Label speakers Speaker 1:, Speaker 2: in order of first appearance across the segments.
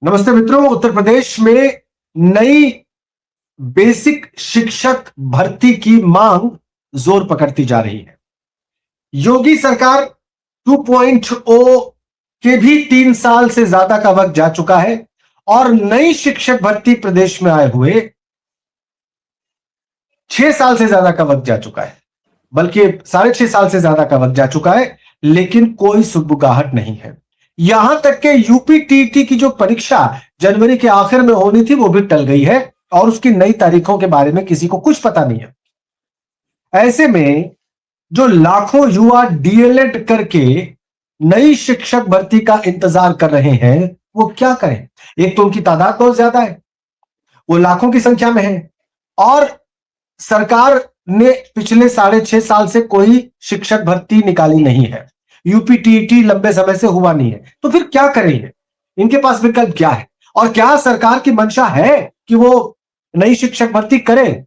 Speaker 1: नमस्ते मित्रों। उत्तर प्रदेश में नई बेसिक शिक्षक भर्ती की मांग जोर पकड़ती जा रही है। योगी सरकार 2.0 के भी 3 साल से ज्यादा का वक्त जा चुका है और नई शिक्षक भर्ती प्रदेश में आए हुए 6 साल से ज्यादा का वक्त जा चुका है, बल्कि 6.5 साल से ज्यादा का वक्त जा चुका है, लेकिन कोई सुगबुगाहट नहीं है। यहां तक के यूपी टीटी की जो परीक्षा जनवरी के आखिर में होनी थी वो भी टल गई है और उसकी नई तारीखों के बारे में किसी को कुछ पता नहीं है। ऐसे में जो लाखों युवा डीएलएड करके नई शिक्षक भर्ती का इंतजार कर रहे हैं वो क्या करें? एक तो उनकी तादाद बहुत ज्यादा है, वो लाखों की संख्या में है, और सरकार ने पिछले 6.5 साल से कोई शिक्षक भर्ती निकाली नहीं है। यूपी टीईटी लंबे समय से हुआ नहीं है, तो फिर क्या करेंगे? इनके पास विकल्प क्या है? और क्या सरकार की मंशा है कि वो नई शिक्षक भर्ती करें?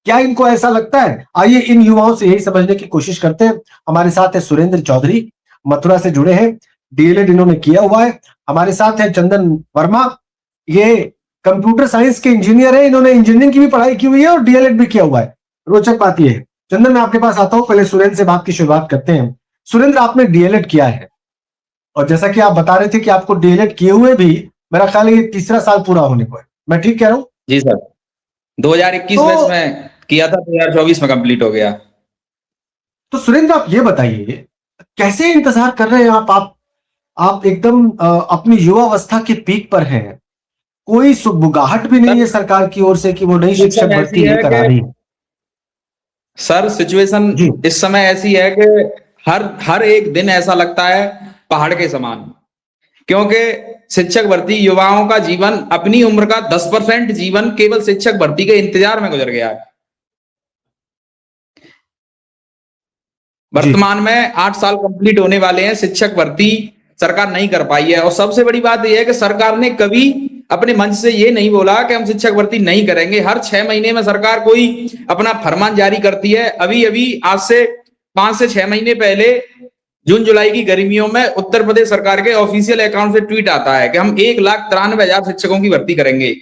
Speaker 1: क्या इनको ऐसा लगता है? आइए इन युवाओं से यही समझने की कोशिश करते हैं। हमारे साथ है सुरेंद्र चौधरी, मथुरा से जुड़े हैं, डीएलएड इन्होंने किया हुआ है। हमारे साथ है चंदन वर्मा, ये कंप्यूटर साइंस के इंजीनियर है, इन्होंने इंजीनियरिंग की भी पढ़ाई की हुई है और डीएलएड भी किया हुआ है। रोचक बात यह है। चंदन, मैं आपके पास आता हूं, पहले सुरेंद्र से बात की शुरुआत करते हैं। सुरेंद्र, आपने डीएलएड किया है और जैसा कि आप बता रहे थे कि आपको डीएलएड किए हुए भी मेरा ख्याल है ये तीसरा साल पूरा होने को है, मैं ठीक कह रहा हूं?
Speaker 2: जी सर, 2021 बैच में किया था, 2024 में कंप्लीट हो गया।
Speaker 1: तो सुरेंद्र, आप ये बताइए, कैसे इंतजार कर रहे हैं आप एकदम अपनी युवावस्था के पीक पर हैं, कोई सुगबुगाहट भी नहीं है सरकार की ओर से कि वो नई शिक्षक भर्ती लेकर आ रही है?
Speaker 2: सर, सिचुएशन इस समय ऐसी है कि हर एक दिन ऐसा लगता है पहाड़ के समान, क्योंकि शिक्षक भर्ती युवाओं का जीवन, अपनी उम्र का 10% जीवन केवल शिक्षक भर्ती के इंतजार में गुजर गया है। वर्तमान में 8 साल कंप्लीट होने वाले हैं, शिक्षक भर्ती सरकार नहीं कर पाई है। और सबसे बड़ी बात यह है कि सरकार ने कभी अपने मंच से ये नहीं बोला कि हम शिक्षक भर्ती नहीं करेंगे। हर 6 महीने में सरकार कोई अपना फरमान जारी करती है। अभी आज से 5 से 6 महीने पहले जून जुलाई की गर्मियों में उत्तर प्रदेश सरकार के ऑफिशियल अकाउंट से ट्वीट आता है कि हम 1,93,000 शिक्षकों की भर्ती करेंगे।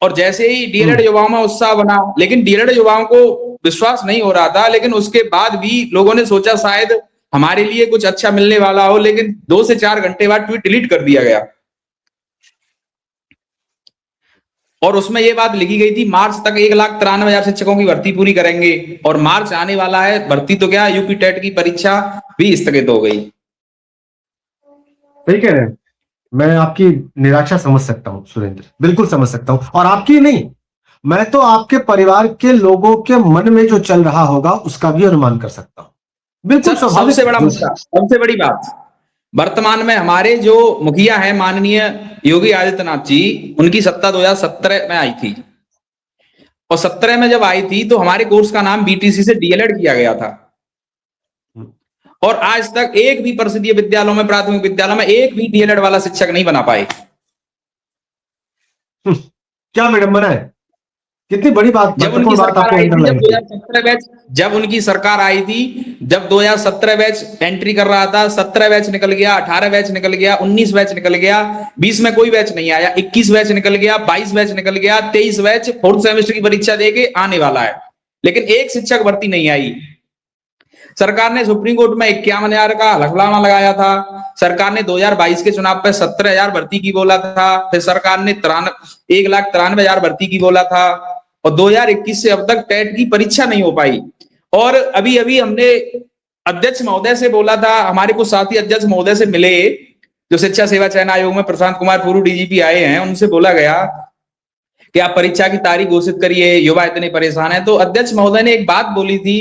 Speaker 2: और जैसे ही डीएलएड युवाओं में उत्साह बना, लेकिन डीएलएड युवाओं को विश्वास नहीं हो रहा था। लेकिन उसके बाद भी लोगों ने सोचा शायद हमारे लिए कुछ अच्छा मिलने वाला हो, लेकिन 2 से 4 घंटे बाद ट्वीट डिलीट कर दिया गया और उसमें यह बात लिखी गई थी मार्च तक 1,93,000 शिक्षकों की भर्ती पूरी करेंगे। और मार्च आने वाला है, भर्ती तो क्या, यूपी टेट की परीक्षा भी स्थगित हो गई।
Speaker 1: सही कह रहे हैं। मैं आपकी निराशा समझ सकता हूं सुरेंद्र, बिल्कुल समझ सकता हूं, और आपकी नहीं, मैं तो आपके परिवार के लोगों के मन में जो चल रहा होगा उसका भी अनुमान कर सकता हूं। बिल्कुल स्वाभाविक।
Speaker 2: सबसे बड़ा मुद्दा, सबसे बड़ी बात, वर्तमान में हमारे जो मुखिया है माननीय योगी आदित्यनाथ जी, उनकी सत्ता 2017 में आई थी और 17 में जब आई थी तो हमारे कोर्स का नाम बीटीसी से डीएलएड किया गया था। और आज तक एक भी परिषदीय विद्यालयों में, प्राथमिक विद्यालय में एक भी डीएलएड वाला शिक्षक नहीं बना पाए।
Speaker 1: क्या विडंबना है, कितनी बड़ी बात।
Speaker 2: जब उनकी सरकार आई थी, जब 2017 बैच, जब उनकी सरकार आई थी, जब 2017 बैच एंट्री कर रहा था, 17 बैच निकल गया, 18 बैच निकल गया, 19 बैच निकल गया, 20 में कोई बैच नहीं आया, 21 बैच निकल गया, 22 बैच निकल गया, 23 बैच 4th सेमेस्टर की परीक्षा देके आने वाला है, लेकिन एक शिक्षक भर्ती नहीं आई। सरकार ने सुप्रीम कोर्ट में 51,000 का हलफनामा लगाया था। सरकार ने 2022 के चुनाव पर 17,000 भर्ती की बोला था। फिर सरकार ने 1,93,000 भर्ती की बोला था और 2021 से अब तक टेट की परीक्षा नहीं हो पाई। और अभी हमने अध्यक्ष महोदय से बोला था, हमारे कुछ साथी अध्यक्ष महोदय से मिले, जो शिक्षा सेवा चयन आयोग में प्रशांत कुमार पूर्व डीजीपी आए हैं, उनसे बोला गया कि आप परीक्षा की तारीख घोषित करिए, युवा इतने परेशान है। तो अध्यक्ष महोदय ने एक बात बोली थी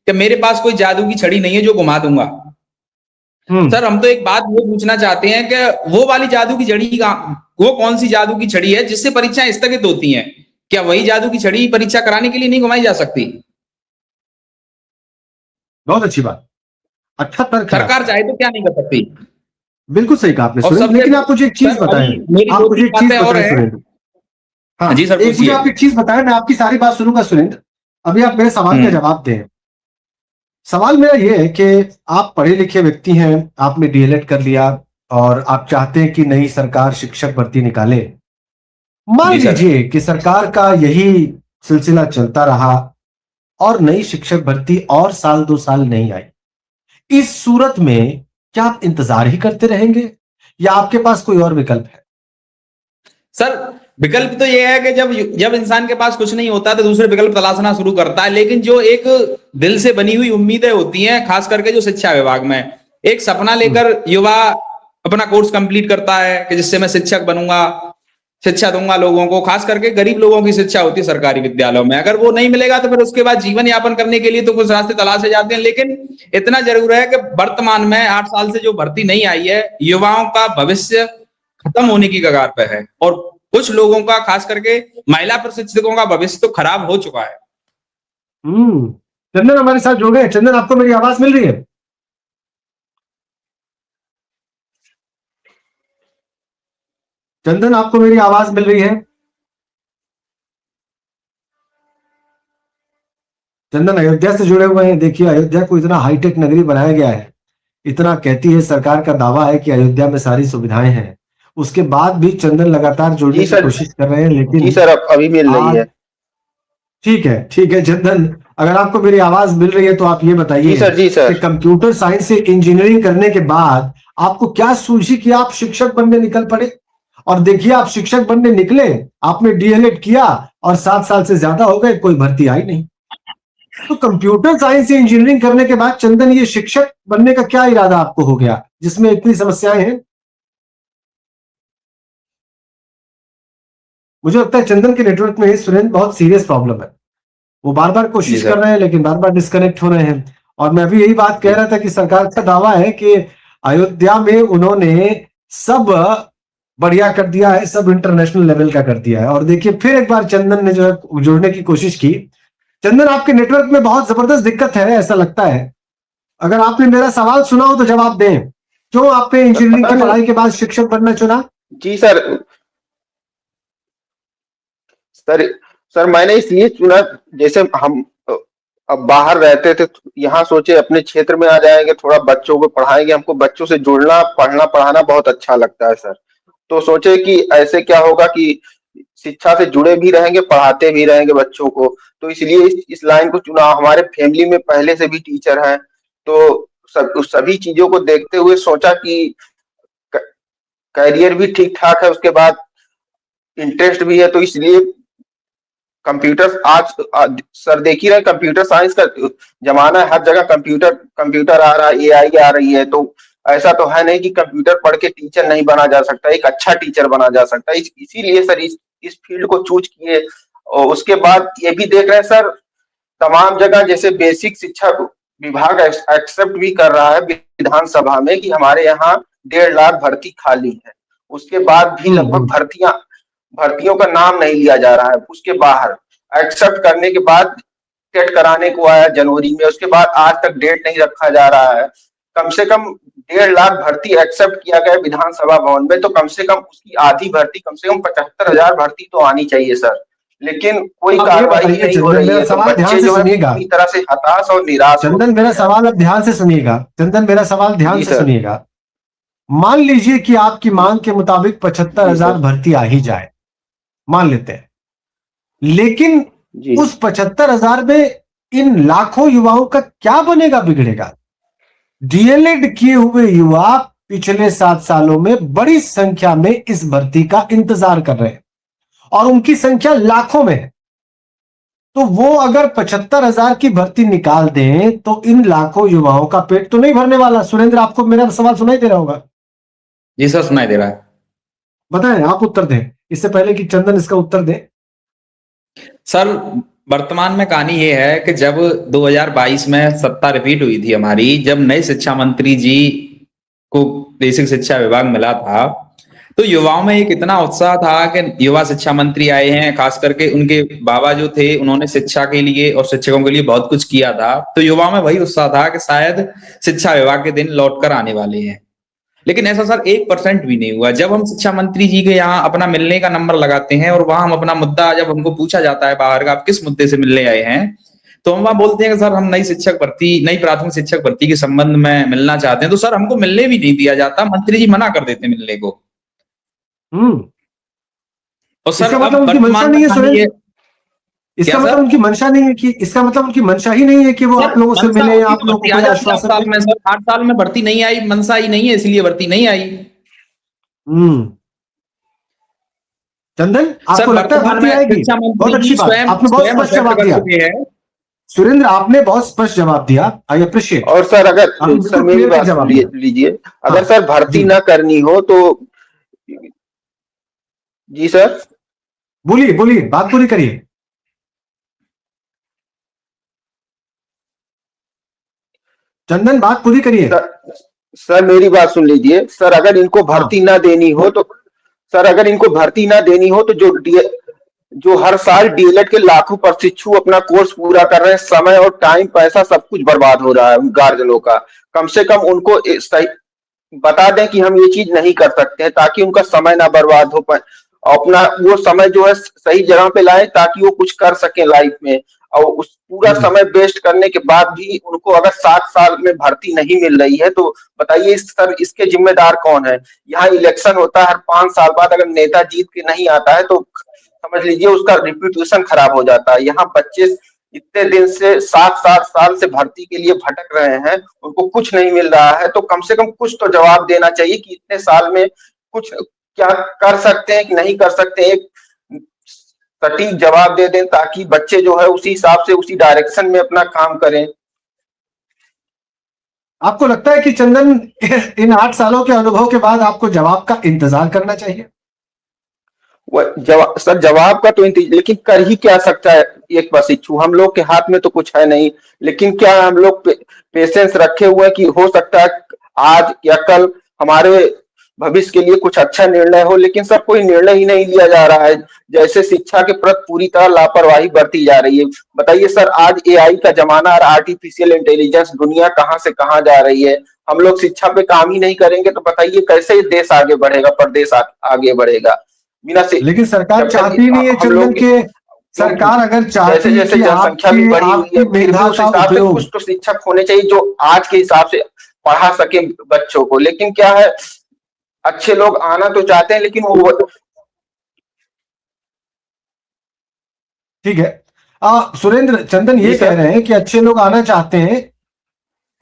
Speaker 2: कि मेरे पास कोई जादू की छड़ी नहीं है जो घुमा दूंगा। सर, हम तो एक बात वो पूछना चाहते हैं कि वो वाली जादू की छड़ी वो कौन सी जादू की छड़ी है जिससे परीक्षाएं स्थगित होती हैं? क्या वही जादू की छड़ी परीक्षा कराने के लिए नहीं घुमाई जा सकती?
Speaker 1: बहुत अच्छी बात, अच्छा तर्क।
Speaker 2: सरकार चाहे तो क्या नहीं कर सकती?
Speaker 1: बिल्कुल सही कहा आपने सुरेंद्र, लेकिन आप मुझे एक चीज बताएं, आप मुझे एक चीज बताएं सुरेंद्र। हाँ जी सर, एक मुझे आप एक चीज बताएं, मैं आपकी सारी बात सुनूंगा सुरेंद्र, अभी आप मेरे सवाल का जवाब दें। सवाल मेरा यह है कि आप पढ़े लिखे व्यक्ति हैं, आपने डीएलएड कर लिया और आप चाहते हैं कि नई सरकार शिक्षक भर्ती निकाले। मान
Speaker 2: जी सर।
Speaker 1: लीजिए कि सरकार का यही सिलसिला चलता रहा और नई शिक्षक भर्ती और साल 2 साल नहीं आई, इस सूरत में क्या आप इंतजार ही करते रहेंगे या आपके पास कोई और विकल्प है?
Speaker 2: सर विकल्प तो ये है कि जब जब इंसान के पास कुछ नहीं होता तो दूसरे विकल्प तलाशना शुरू करता है, लेकिन जो एक दिल से बनी हुई उम्मीदें होती हैं, खास करके जो शिक्षा विभाग में एक सपना लेकर युवा अपना कोर्स कंप्लीट करता है कि जिससे मैं शिक्षक बनूंगा, शिक्षा दूंगा लोगों को, खास करके गरीब लोगों की शिक्षा होती है सरकारी विद्यालयों में। अगर वो नहीं मिलेगा तो फिर उसके बाद जीवन यापन करने के लिए तो कुछ रास्ते तलाशे जाते हैं, लेकिन इतना जरूर है कि वर्तमान में 8 साल से जो भर्ती नहीं आई है, युवाओं का भविष्य खत्म होने की कगार पे है और कुछ लोगों का, खास करके महिला प्रशिक्षकों का भविष्य तो खराब हो चुका है।
Speaker 1: चंदन हमारे साथ जुड़ गए। चंदन, आपको मेरी आवाज मिल रही है? चंदन, आपको मेरी आवाज मिल रही है? चंदन अयोध्या से जुड़े हुए हैं। देखिए, अयोध्या को इतना हाईटेक नगरी बनाया गया है, इतना कहती है सरकार का दावा है कि अयोध्या में सारी सुविधाएं हैं, उसके बाद भी चंदन लगातार जुड़ने
Speaker 3: जी
Speaker 1: की
Speaker 3: सर।
Speaker 1: कोशिश कर रहे हैं,
Speaker 3: जी
Speaker 1: लेकिन
Speaker 3: सर, अब अभी मिल रही
Speaker 1: आज
Speaker 3: है।
Speaker 1: ठीक है, ठीक है चंदन, अगर आपको मेरी आवाज मिल रही है तो आप ये
Speaker 3: जी
Speaker 1: बताइए
Speaker 3: सर, जी
Speaker 1: कि
Speaker 3: सर।
Speaker 1: कंप्यूटर साइंस से इंजीनियरिंग करने के बाद आपको क्या सूझी कि आप शिक्षक बनने निकल पड़े? और देखिए, आप शिक्षक बनने निकले, आपने डीएलएड किया और 7 साल से ज्यादा हो गए, कोई भर्ती आई नहीं। तो कंप्यूटर साइंस से इंजीनियरिंग करने के बाद चंदन, ये शिक्षक बनने का क्या इरादा आपको हो गया जिसमें इतनी समस्याएं हैं? मुझे लगता है चंदन के नेटवर्क में सुरेंद्र बहुत सीरियस प्रॉब्लम है। वो बार बार
Speaker 2: जी
Speaker 1: कोशिश
Speaker 2: सर।
Speaker 1: कर रहे हैं लेकिन बार बार डिस्कनेक्ट हो रहे हैं। और मैं भी यही बात कह रहा था कि सरकार का दावा है कि अयोध्या में उन्होंने सब बढ़िया कर दिया है, सब इंटरनेशनल लेवल का कर दिया है। और देखिए, फिर एक बार चंदन ने जो है जुड़ने की कोशिश की। चंदन, आपके नेटवर्क में बहुत जबरदस्त दिक्कत है ऐसा लगता है। अगर आपने मेरा सवाल सुना हो तो जवाब दें। क्यों आपने इंजीनियरिंग
Speaker 3: पता
Speaker 1: की
Speaker 3: नहीं।
Speaker 1: पढ़ाई के बाद शिक्षक बनना चुना?
Speaker 3: जी सर। सर सर मैंने इसलिए चुना, जैसे हम अब बाहर रहते थे, यहाँ सोचे अपने क्षेत्र में आ जाएंगे, थोड़ा बच्चों को पढ़ाएंगे। हमको बच्चों से जुड़ना, पढ़ना पढ़ाना बहुत अच्छा लगता है सर। तो सोचे कि ऐसे क्या होगा कि शिक्षा से जुड़े भी रहेंगे, पढ़ाते भी रहेंगे बच्चों को। तो इसलिए इस लाइन को चुना। हमारे फैमिली में पहले से भी टीचर हैं, तो सभी चीजों को देखते हुए सोचा कि करियर भी ठीक ठाक है, उसके बाद इंटरेस्ट भी है, तो इसलिए कंप्यूटर सर देख ही रहे, कंप्यूटर साइंस का जमाना है, हर जगह कंप्यूटर कंप्यूटर आ रहा है, एआई आ रही है। तो ऐसा तो है नहीं कि कंप्यूटर पढ़ के टीचर नहीं बना जा सकता, एक अच्छा टीचर बना जा सकता है। इसीलिए सर इस फील्ड को चूज किए। और उसके बाद ये भी देख रहे हैं सर, तमाम जगह जैसे बेसिक शिक्षा विभाग एक्सेप्ट भी कर रहा है विधानसभा में कि हमारे यहाँ 1.5 लाख भर्ती खाली है। उसके बाद भी लगभग भर्तियों का नाम नहीं लिया जा रहा है। उसके बाहर एक्सेप्ट करने के बाद टेट कराने को आया जनवरी में, उसके बाद आज तक डेट नहीं रखा जा रहा है। कम से कम 1.5 लाख भर्ती एक्सेप्ट किया गया विधानसभा भवन में, तो कम से कम उसकी आधी भर्ती, कम से कम 75,000 भर्ती तो आनी चाहिए सर। लेकिन कोई
Speaker 1: अब ये
Speaker 3: कार्रवाई
Speaker 1: बताइए
Speaker 3: नहीं हो
Speaker 1: चंदन,
Speaker 3: रही
Speaker 1: मेरा
Speaker 3: है, तो
Speaker 1: सवाल ध्यान
Speaker 3: बच्चे
Speaker 1: से
Speaker 3: जो है
Speaker 1: सुनिएगा।
Speaker 3: पूरी तरह से हताश और निराश हो
Speaker 1: चंदन,
Speaker 3: चुके
Speaker 1: मेरा
Speaker 3: हैं।
Speaker 1: सवाल अब ध्यान से सुनिएगा। चंदन, मेरा सवाल ध्यान
Speaker 3: जी
Speaker 1: से
Speaker 3: सर।
Speaker 1: सुनिएगा। मान लीजिए कि आपकी मांग के मुताबिक
Speaker 3: जी
Speaker 1: 75,000
Speaker 3: सर।
Speaker 1: भर्ती आ ही जाए, मान लेते हैं, लेकिन
Speaker 3: जी
Speaker 1: उस 75,000 में इन लाखों युवाओं का क्या बनेगा, बिगड़ेगा? डीएलएड किए हुए युवा पिछले 7 सालों में बड़ी संख्या में इस भर्ती का इंतजार कर रहे हैं और उनकी संख्या लाखों में है। तो वो अगर 75,000 की भर्ती निकाल दें तो इन लाखों युवाओं का पेट तो नहीं भरने वाला। सुरेंद्र, आपको मेरा सवाल सुनाई दे रहा होगा?
Speaker 2: जी सर, सुनाई दे रहा है।
Speaker 1: बताएं, आप उत्तर दें इससे पहले कि चंदन इसका उत्तर दे।
Speaker 2: सर वर्तमान में कहानी ये है कि जब 2022 में सत्ता रिपीट हुई थी हमारी, जब नए शिक्षा मंत्री जी को बेसिक शिक्षा विभाग मिला था, तो युवाओं में एक इतना उत्साह था कि युवा शिक्षा मंत्री आए हैं, खास करके उनके बाबा जो थे उन्होंने शिक्षा के लिए और शिक्षकों के लिए बहुत कुछ किया था। तो युवाओं में वही उत्साह था कि शायद शिक्षा विभाग के दिन लौट कर आने वाले हैं। लेकिन ऐसा सर 1% भी नहीं हुआ। जब हम शिक्षा मंत्री जी के यहाँ अपना मिलने का नंबर लगाते हैं और वहां हम अपना मुद्दा, जब हमको पूछा जाता है बाहर का आप किस मुद्दे से मिलने आए हैं, तो हम वहां बोलते हैं कि सर हम नई प्राथमिक शिक्षक भर्ती के संबंध में मिलना चाहते हैं, तो सर हमको मिलने भी नहीं दिया जाता, मंत्री जी मना कर देते मिलने को। और सर
Speaker 1: इसका
Speaker 2: अब
Speaker 1: मतलब उनकी मंशा
Speaker 2: वर्तमान में
Speaker 1: नहीं है
Speaker 2: खाली
Speaker 1: सुरेंद्र,
Speaker 2: ये
Speaker 1: इसका
Speaker 2: क्या
Speaker 1: मतलब
Speaker 2: सर?
Speaker 1: उनकी मंशा नहीं है कि इसका मतलब उनकी मंशा ही नहीं है कि वो
Speaker 2: सर
Speaker 1: आप लोगों से
Speaker 2: मनसा
Speaker 1: मिले,
Speaker 2: होती
Speaker 1: आप
Speaker 2: तो
Speaker 1: लोगों को
Speaker 2: भर्ती आ
Speaker 1: कोई
Speaker 2: जाती 8
Speaker 1: आश्वासन
Speaker 2: साल
Speaker 1: दे।
Speaker 2: में सर, 8 साल में भर्ती नहीं आई, मनसा ही नहीं है इसलिए भर्ती नहीं आई।
Speaker 1: हम्म चंदन,
Speaker 2: सर
Speaker 1: आपको लगता है
Speaker 2: वर्तमान
Speaker 1: भर्ती
Speaker 2: में
Speaker 1: आएगी?
Speaker 2: शिक्षा
Speaker 1: बहुत
Speaker 2: मंत्री
Speaker 1: अच्छी
Speaker 2: जी
Speaker 1: बात,
Speaker 2: स्वयं
Speaker 1: आपने बहुत
Speaker 2: स्वयं
Speaker 1: स्पष्ट
Speaker 2: स्पष्ट
Speaker 1: जवाब
Speaker 2: कर
Speaker 1: दिया
Speaker 2: चुके हैं।
Speaker 1: सुरेंद्र, आपने बहुत स्पष्ट जवाब दिया, आई अप्रिशिएट।
Speaker 3: और सर अगर
Speaker 1: आपने
Speaker 3: सर
Speaker 1: बिल्कुल
Speaker 3: मेरी
Speaker 1: क्लियर कट
Speaker 3: बात सुन
Speaker 1: जवाब दिया।
Speaker 3: लीजिए,
Speaker 1: हाँ
Speaker 3: अगर सर भर्ती
Speaker 1: जी,
Speaker 3: ना करनी हो तो जी सर।
Speaker 1: बोलिए बोलिए, बात पूरी करिए। चंदन, बात पूरी करिए।
Speaker 3: सर सर मेरी बात सुन लीजिए सर, अगर इनको
Speaker 1: हाँ
Speaker 3: भर्ती ना देनी हो तो सर, अगर इनको भर्ती ना देनी हो तो जो हर साल डीएलएड के लाखों प्रशिक्षु अपना कोर्स पूरा कर रहे हैं, समय और टाइम पैसा सब कुछ बर्बाद हो रहा है गार्जियनों का, कम से कम उनको सही बता दें कि हम ये चीज नहीं कर सकते हैं, ताकि उनका समय ना बर्बाद हो पाए, अपना वो समय जो है सही जगह पे लाए ताकि वो कुछ कर सके लाइफ में। और उस पूरा
Speaker 1: हम्म,
Speaker 3: समय वेस्ट करने के बाद भी उनको अगर 7 साल में भर्ती नहीं मिल रही है तो बताइए सर इसके जिम्मेदार कौन है? यहाँ इलेक्शन होता है हर 5 साल बाद, अगर नेता जीत के नहीं आता है तो समझ लीजिए उसका रिप्यूटेशन खराब हो जाता है। यहाँ बच्चे इतने दिन से 7-7 साल से भर्ती के लिए भटक रहे हैं, उनको कुछ नहीं मिल रहा है, तो कम से कम कुछ तो जवाब देना चाहिए कि इतने साल में कुछ क्या कर सकते हैं कि नहीं कर सकते, एक सटीक जवाब दे दें ताकि बच्चे जो है उसी हिसाब से उसी डायरेक्शन में अपना काम करें।
Speaker 1: आपको लगता है कि चंदन, इन 8 सालों के अनुभव के बाद आपको जवाब का इंतजार करना चाहिए?
Speaker 3: सर जवाब का तो लेकिन कर ही क्या सकता है एक प्रशिक्षु, हम लोग के हाथ में तो कुछ है नहीं। लेकिन क्या हम लोग पेशेंस रखे हुए हैं कि हो सकता है आज या कल हमारे भविष्य के लिए कुछ अच्छा निर्णय हो, लेकिन सर कोई निर्णय ही नहीं लिया जा रहा है। जैसे शिक्षा के प्रति पूरी तरह लापरवाही बरती जा रही है। बताइए सर, आज एआई का जमाना और आर्टिफिशियल इंटेलिजेंस, दुनिया कहाँ से कहाँ जा रही है। हम लोग शिक्षा पे काम ही नहीं करेंगे तो बताइए कैसे देश आगे बढ़ेगा, प्रदेश आगे बढ़ेगा बिना से।
Speaker 1: लेकिन सरकार
Speaker 3: जब
Speaker 1: चाहती नहीं है
Speaker 3: हम
Speaker 1: चंदन
Speaker 3: लोग
Speaker 1: के, सरकार अगर
Speaker 3: जैसे
Speaker 1: चाहती
Speaker 3: जैसे
Speaker 1: कि
Speaker 3: जनसंख्या भी
Speaker 1: आपके
Speaker 3: बढ़ी हुई है,
Speaker 1: आपकी
Speaker 3: फिर भी
Speaker 1: मेधा
Speaker 3: उस
Speaker 1: का
Speaker 3: हिसाब से
Speaker 1: उपयोग,
Speaker 3: कुछ तो शिक्षक होने चाहिए जो आज के हिसाब से पढ़ा सके बच्चों को। लेकिन क्या है, अच्छे लोग आना तो चाहते हैं लेकिन वो
Speaker 1: ठीक है। सुरेंद्र, चंदन
Speaker 3: जी
Speaker 1: ये कह
Speaker 3: सर।
Speaker 1: रहे हैं कि अच्छे लोग आना चाहते हैं,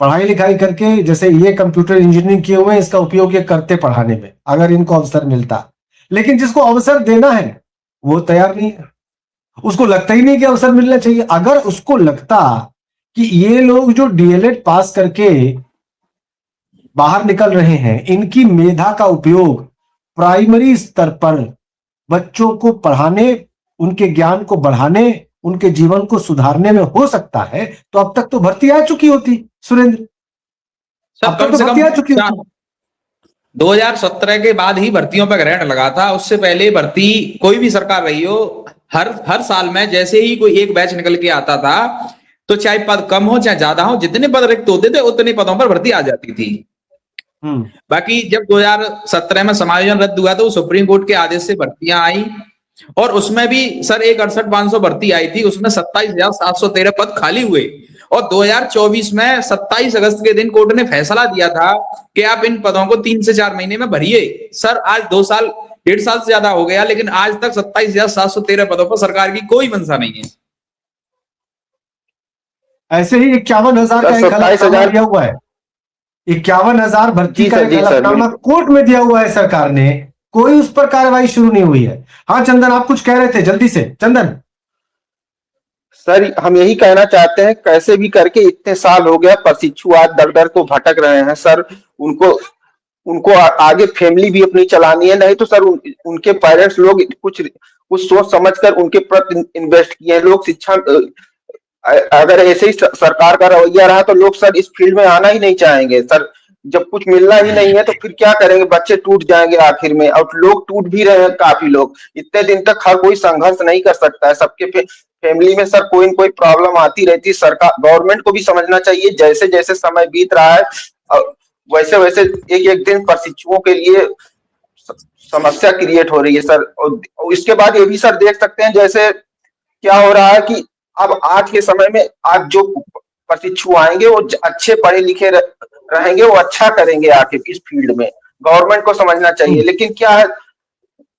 Speaker 1: पढ़ाई लिखाई करके, जैसे ये कंप्यूटर इंजीनियरिंग किए हुए हैं, इसका उपयोग ये करते पढ़ाने में अगर इनको अवसर मिलता। लेकिन जिसको अवसर देना है वो तैयार नहीं है, उसको लगता ही नहीं कि अवसर मिलना चाहिए। अगर उसको लगता कि ये लोग जो डीएलएड पास करके बाहर निकल रहे हैं, इनकी मेधा का उपयोग प्राइमरी स्तर पर बच्चों को पढ़ाने, उनके ज्ञान को बढ़ाने, उनके जीवन को सुधारने में हो सकता है, तो अब तक तो भर्ती आ चुकी होती सुरेंद्र,
Speaker 2: सर
Speaker 1: अब तक
Speaker 2: कम
Speaker 1: तो
Speaker 2: से
Speaker 1: भर्ती
Speaker 2: कम
Speaker 1: आ चुकी होती।
Speaker 2: 2017 के बाद ही भर्तियों पर ग्रहण लगा था, उससे पहले भर्ती कोई भी सरकार रही हो, हर हर साल में जैसे ही कोई एक बैच निकल के आता था, तो चाहे पद कम हो चाहे ज्यादा हो, जितने पद रिक्त होते थे उतने पदों पर भर्ती आ जाती थी।
Speaker 1: हम्म
Speaker 2: बाकी जब 2017 में समायोजन रद्द हुआ तो सुप्रीम कोर्ट के आदेश से भर्तियां आई, और उसमें भी सर एक 68,500 भर्ती आई थी, उसमें 27,713 पद खाली हुए। और 2024 में 27 अगस्त के दिन कोर्ट ने फैसला दिया था कि आप इन पदों को 3 से 4 महीने में भरिए। सर आज 2 साल 1.5 साल से ज्यादा हो गया, लेकिन आज तक 27,713 पदों पर सरकार की कोई मंशा नहीं है।
Speaker 1: ऐसे ही 51,000
Speaker 3: सर
Speaker 1: का एक
Speaker 3: सत्ताईस
Speaker 1: हलफनामा
Speaker 3: हजार
Speaker 1: दिया हुआ है, 51,000 भर्ती
Speaker 3: जी
Speaker 1: का
Speaker 3: सर,
Speaker 1: एक
Speaker 3: जी सर
Speaker 1: हलफनामा
Speaker 3: बिल्कुल।
Speaker 1: कोर्ट में दिया हुआ है सरकार ने, कोई उस पर कार्रवाई शुरू नहीं हुई है। हाँ चंदन, आप कुछ कह रहे थे, जल्दी से चंदन।
Speaker 3: सर हम यही कहना चाहते हैं, कैसे भी करके इतने साल हो गया प्रशिक्षु आज दर दर को भटक रहे हैं सर। उनको उनको आगे फैमिली भी अपनी चलानी है, नहीं तो सर उनके पेरेंट्स लोग कुछ कुछ सोच समझ कर उनके प्रति इन्वेस्ट किए हैं लोग शिक्षा। अगर ऐसे ही सरकार का रवैया रहा तो लोग सर इस फील्ड में आना ही नहीं चाहेंगे सर। जब कुछ मिलना ही नहीं है तो फिर क्या करेंगे, बच्चे टूट जाएंगे आखिर में, और लोग टूट भी रहे हैं काफी लोग। इतने दिन तक हर कोई संघर्ष नहीं कर सकता है, सबके फैमिली में सर कोई न कोई प्रॉब्लम आती रहती है। सरकार गवर्नमेंट को भी समझना चाहिए, जैसे जैसे समय बीत रहा है वैसे वैसे एक एक दिन प्रशिक्षुओं के लिए समस्या क्रिएट हो रही है सर। और इसके बाद ये भी सर देख सकते हैं जैसे क्या हो रहा है कि अब आज के समय में आज जो प्रशिक्षु आएंगे वो अच्छे पढ़े लिखे रहेंगे, वो अच्छा करेंगे आके इस फील्ड में। गवर्नमेंट को समझना चाहिए, लेकिन क्या है,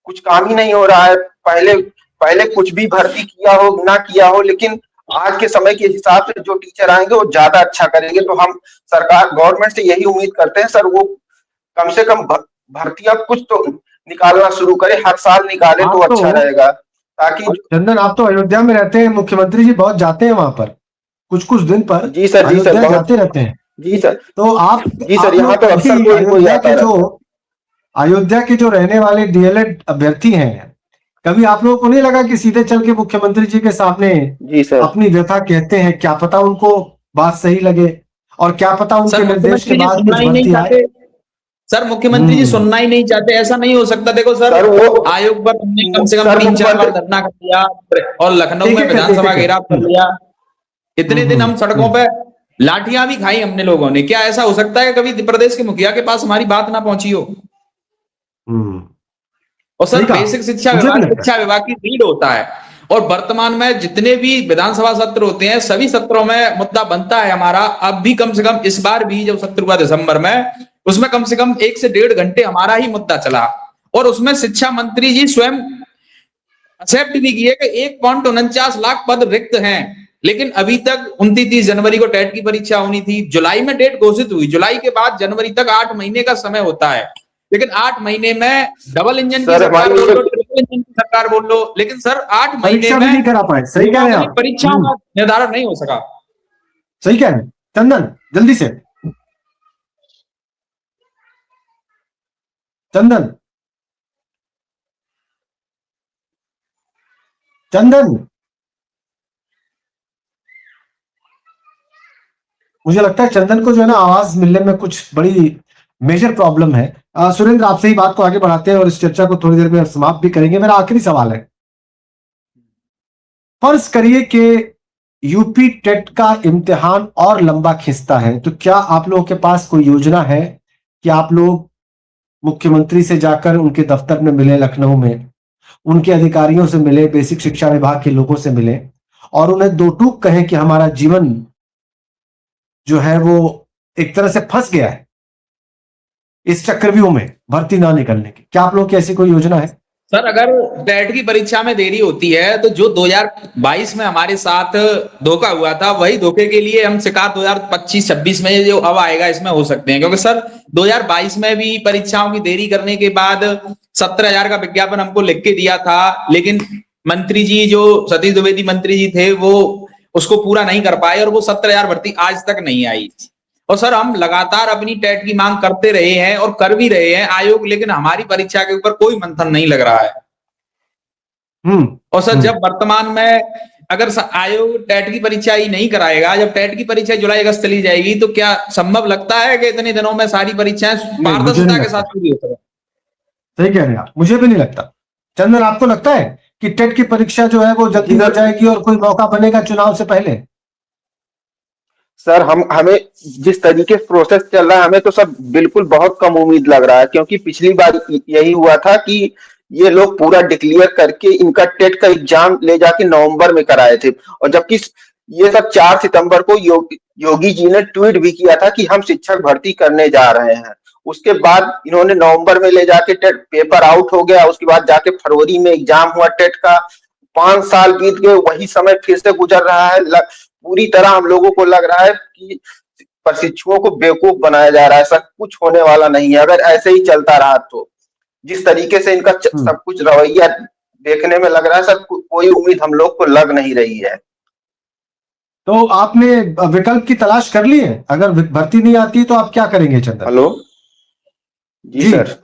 Speaker 3: कुछ काम ही नहीं हो रहा है। पहले पहले कुछ भी भर्ती किया हो ना किया हो, लेकिन आज के समय के हिसाब से जो टीचर आएंगे वो ज्यादा अच्छा करेंगे। तो हम सरकार गवर्नमेंट से यही उम्मीद करते हैं सर, वो कम से कम भर्तियां कुछ तो निकालना शुरू करे, हर साल निकाले तो अच्छा रहेगा। ताकि
Speaker 1: चंदन, आप तो अयोध्या में रहते हैं, मुख्यमंत्री जी बहुत जाते हैं वहां पर कुछ कुछ दिन पर।
Speaker 3: जी सर,
Speaker 1: अयोध्या जाते रहते हैं।
Speaker 3: जी सर।
Speaker 1: तो आप
Speaker 3: जी सर, यहाँ तो अक्सर कोई आता रहता है।
Speaker 1: अयोध्या के जो रहने वाले डीएलएड अभ्यर्थी हैं, कभी आप लोगों को नहीं लगा कि सीधे चल के मुख्यमंत्री जी के सामने
Speaker 3: जी सर
Speaker 1: अपनी व्यथा कहते हैं? क्या पता उनको बात सही लगे, और क्या पता उनके निर्देश के बाद कुछ भर्ती आए।
Speaker 2: सर मुख्यमंत्री जी सुनना ही नहीं चाहते, ऐसा नहीं हो सकता। देखो सर वो आयोग पर हमने कम से कम 3-4 बार धरना कर दिया, और लखनऊ में विधानसभा घेराव कर लिया। इतने दिन हम सड़कों पे लाठियां भी खाई हमने लोगों ने। क्या ऐसा हो सकता है कभी प्रदेश के मुखिया के पास हमारी बात ना पहुंची हो? और सर बेसिक शिक्षा विभाग की लीड होता है, और वर्तमान में जितने भी विधानसभा सत्र होते हैं सभी सत्रों में मुद्दा बनता है हमारा। अब भी कम से कम इस बार भी जब सत्र हुआ दिसंबर में, उसमें कम से कम 1 से 1.5 घंटे हमारा ही मुद्दा चला, और उसमें शिक्षा मंत्री जी स्वयं एक्सेप्ट भी किए कि 1.49 लाख पद रिक्त हैं। लेकिन अभी तक 29-30 जनवरी को टेट की परीक्षा होनी थी, जुलाई में डेट घोषित हुई, जुलाई के बाद जनवरी तक 8 महीने का समय होता है। लेकिन 8 महीने में डबल इंजन की सरकार बोल लो, ट्रिपल इंजन की सरकार बोल लो, लेकिन सर 8 महीने में
Speaker 1: नहीं करा पाए। सही कह रहे हैं,
Speaker 2: परीक्षा का निर्धारण नहीं हो सका।
Speaker 1: सही कह रहे हैं चंदन, जल्दी से चंदन मुझे लगता है चंदन को जो है ना आवाज मिलने में कुछ बड़ी मेजर प्रॉब्लम है। सुरेंद्र, आपसे ही बात को आगे बढ़ाते हैं और इस चर्चा को थोड़ी देर में समाप्त भी करेंगे। मेरा आखिरी सवाल है, फर्ज करिए कि यूपी टेट का इम्तिहान और लंबा खिंचता है, तो क्या आप लोगों के पास कोई योजना है कि आप लोग मुख्यमंत्री से जाकर उनके दफ्तर में मिले, लखनऊ में उनके अधिकारियों से मिले, बेसिक शिक्षा विभाग के लोगों से मिले, और उन्हें दो टूक कहें कि हमारा जीवन जो है वो एक तरह से फंस गया है इस चक्रव्यूह में भर्ती ना निकलने की? क्या आप लोगों की ऐसी कोई योजना है?
Speaker 2: सर अगर टेट की परीक्षा में देरी होती है तो जो 2022 में हमारे साथ धोखा हुआ था, वही धोखे के लिए हम शिकायत 2025-26 में जो अब आएगा इसमें हो सकते हैं। क्योंकि सर 2022 में भी परीक्षाओं की देरी करने के बाद 17,000 का विज्ञापन हमको लिख के दिया था, लेकिन मंत्री जी जो सतीश द्विवेदी मंत्री जी थे वो उसको पूरा नहीं कर पाए, और वो 17,000 भर्ती आज तक नहीं आई। और सर हम लगातार अपनी टेट की मांग करते रहे हैं और कर भी रहे हैं आयोग, लेकिन हमारी परीक्षा के ऊपर कोई मंथन नहीं लग रहा है। और सर जब वर्तमान में अगर आयोग टेट की परीक्षा ही नहीं कराएगा, जब टेट की परीक्षा जुलाई अगस्त चली जाएगी, तो क्या संभव लगता है कि इतने दिनों में सारी परीक्षाएं पारदर्शिता के साथ पूरी हो सके?
Speaker 1: सही कह रहे हैं आप, मुझे भी नहीं लगता। चंदन, आपको लगता है कि टेट की परीक्षा जो है वो जल्दी हो जाएगी और कोई मौका बनेगा चुनाव से पहले?
Speaker 3: सर हमें जिस तरीके से प्रोसेस चल रहा है, हमें तो सर बिल्कुल बहुत कम उम्मीद लग रहा है। क्योंकि पिछली बार यही हुआ था कि ये लोग पूरा डिक्लेयर करके इनका टेट का एग्जाम ले जाके नवंबर में कराए थे, और जबकि ये सब 4 सितंबर को योगी जी ने ट्वीट भी किया था कि हम शिक्षक भर्ती करने जा रहे हैं। उसके बाद इन्होंने नवंबर में ले जाके टेट पेपर आउट हो गया, उसके बाद जाके फरवरी में एग्जाम हुआ टेट का। 5 साल बीत गए, वही समय फिर से गुजर रहा है। पूरी तरह हम लोगों को लग रहा है कि प्रशिक्षुओं को बेवकूफ बनाया जा रहा है। सब कुछ होने वाला नहीं है अगर ऐसे ही चलता रहा तो। जिस तरीके से इनका सब कुछ रवैया देखने में लग रहा है, सब कोई उम्मीद हम लोग को लग नहीं रही है।
Speaker 1: तो आपने विकल्प की तलाश कर ली है? अगर भर्ती नहीं आती तो आप क्या करेंगे चंदन?
Speaker 3: हेलो जी सर,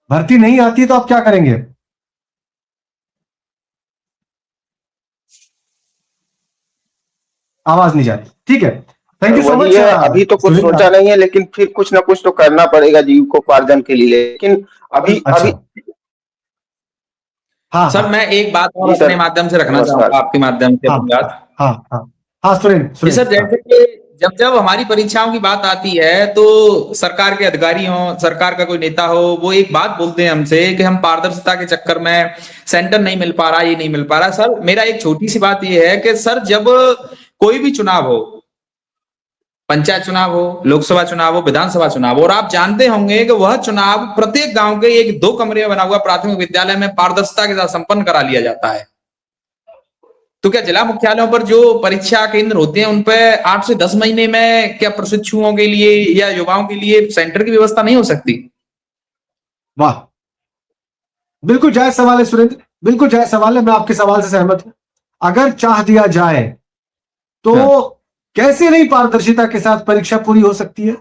Speaker 1: भर्ती नहीं आती तो आप क्या करेंगे? आवाज नहीं जा रही, ठीक है, थैंक यू सो मच।
Speaker 3: अभी तो कुछ सोचा नहीं है, लेकिन फिर कुछ ना कुछ तो करना पड़ेगा जीविकोपार्जन के लिए। लेकिन अभी
Speaker 2: हाँ, सर मैं एक बात और अपने माध्यम से रखना चाहूंगा, आपके माध्यम से बात।
Speaker 1: हाँ सुरेंद्र,
Speaker 2: सर जब जब हमारी परीक्षाओं की बात आती है तो सरकार के अधिकारी हो, सरकार का कोई नेता हो, वो एक बात बोलते हैं हमसे कि हम पारदर्शिता के चक्कर में सेंटर नहीं मिल पा रहा, ये नहीं मिल पा रहा। सर मेरा एक छोटी सी बात ये है कि सर जब कोई भी चुनाव हो, पंचायत चुनाव हो, लोकसभा चुनाव हो, विधानसभा चुनाव हो, और आप जानते होंगे कि वह चुनाव प्रत्येक गांव के एक 2 कमरे में बना हुआ प्राथमिक विद्यालय में पारदर्शिता के साथ संपन्न करा लिया जाता है। तो क्या जिला मुख्यालयों पर जो परीक्षा केंद्र होते हैं उन पे 8 से 10 महीने में क्या प्रशिक्षुओं के लिए या युवाओं के लिए सेंटर की व्यवस्था नहीं हो सकती?
Speaker 1: वाह, बिल्कुल जायज सवाल है सुरेंद्र, बिल्कुल जायज सवाल है। मैं आपके सवाल से सहमत हूं। अगर चाह दिया जाए तो कैसे नहीं पारदर्शिता के साथ परीक्षा पूरी हो सकती है।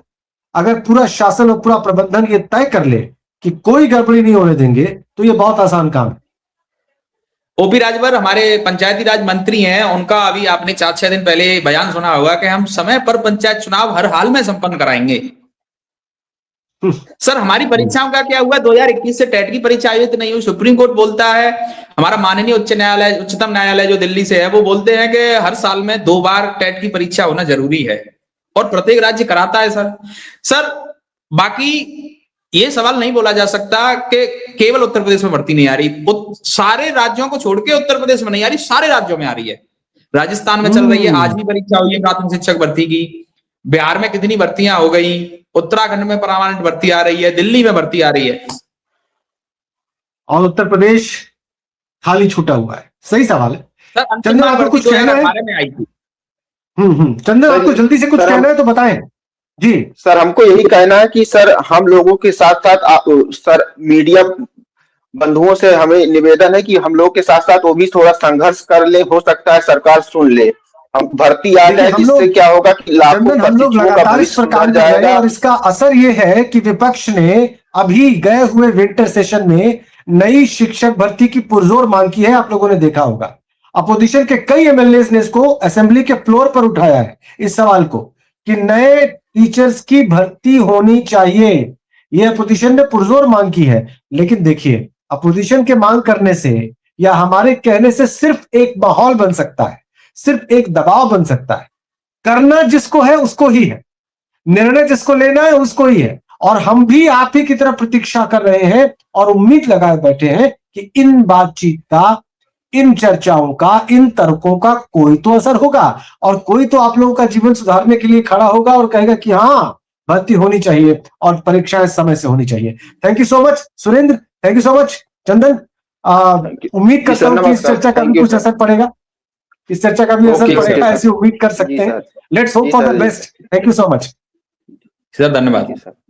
Speaker 1: अगर पूरा शासन और पूरा प्रबंधन ये तय कर ले कि कोई गड़बड़ी नहीं होने देंगे तो ये बहुत आसान काम है।
Speaker 2: ओपी राजभर हमारे पंचायती राज मंत्री हैं, उनका अभी आपने 4-6 दिन पहले बयान सुना होगा कि हम समय पर पंचायत चुनाव हर हाल में संपन्न कराएंगे। सर हमारी परीक्षाओं का क्या हुआ? 2021 से टेट की परीक्षा आयोजित नहीं हुई। सुप्रीम कोर्ट बोलता है, हमारा माननीय उच्चतम न्यायालय जो दिल्ली से है वो बोलते हैं कि हर साल में 2 बार टेट की परीक्षा होना जरूरी है और प्रत्येक राज्य कराता है। सर बाकी ये सवाल नहीं बोला जा सकता कि केवल उत्तर प्रदेश में भर्ती नहीं आ रही। सारे राज्यों को छोड़ के उत्तर प्रदेश में नहीं आ रही, सारे राज्यों में आ रही है। राजस्थान में चल रही है, आज भी परीक्षा हुई है प्राथमिक शिक्षक भर्ती की। बिहार में कितनी भर्तियां हो गई, उत्तराखंड में परमानेंट भर्ती आ रही है, दिल्ली में भर्ती आ रही है,
Speaker 1: और उत्तर प्रदेश खाली छूटा हुआ है। सही सवाल है। चंदन आपको कुछ कहना है?
Speaker 2: में आई थी।
Speaker 1: चंदन आपको जल्दी से कुछ कहना है तो बताएं। जी
Speaker 3: सर, हमको यही कहना है कि सर हम लोगों के साथ साथ सर मीडिया बंधुओं से हमें निवेदन है कि हम लोग के साथ साथ वो भी थोड़ा संघर्ष कर ले, हो सकता है सरकार सुन ले, हम भर्ती आ जाए, जिससे क्या होगा कि लाखों
Speaker 1: हम लोग लगातार इस पर काम कर रहे हैं और इसका असर ये है कि विपक्ष ने अभी गए हुए विंटर सेशन में नई शिक्षक भर्ती की पुरजोर मांग की है। आप लोगों ने देखा होगा अपोजिशन के कई एमएलए ने इसको असेंबली के फ्लोर पर उठाया है इस सवाल को कि नए टीचर्स की भर्ती होनी चाहिए। यह अपोजिशन ने पुरजोर मांग की है। लेकिन देखिए, अपोजिशन के मांग करने से या हमारे कहने से सिर्फ एक माहौल बन सकता है, सिर्फ एक दबाव बन सकता है। करना जिसको है उसको ही है, निर्णय जिसको लेना है उसको ही है। और हम भी आप ही की तरह प्रतीक्षा कर रहे हैं और उम्मीद लगाए बैठे हैं कि इन बातचीत का, इन चर्चाओं का, इन तर्कों का कोई तो असर होगा और कोई तो आप लोगों का जीवन सुधारने के लिए खड़ा होगा और कहेगा कि हाँ, भर्ती होनी चाहिए और परीक्षाएं समय से होनी चाहिए। Thank you so much Surendra, thank you so much Chandan. उम्मीद करता हूं कि इस चर्चा का भी कुछ असर पड़ेगा, इस चर्चा का भी असर पड़ेगा, ऐसी उम्मीद कर सकते हैं। Let's hope for the best. Thank you so much
Speaker 2: sir, धन्यवाद।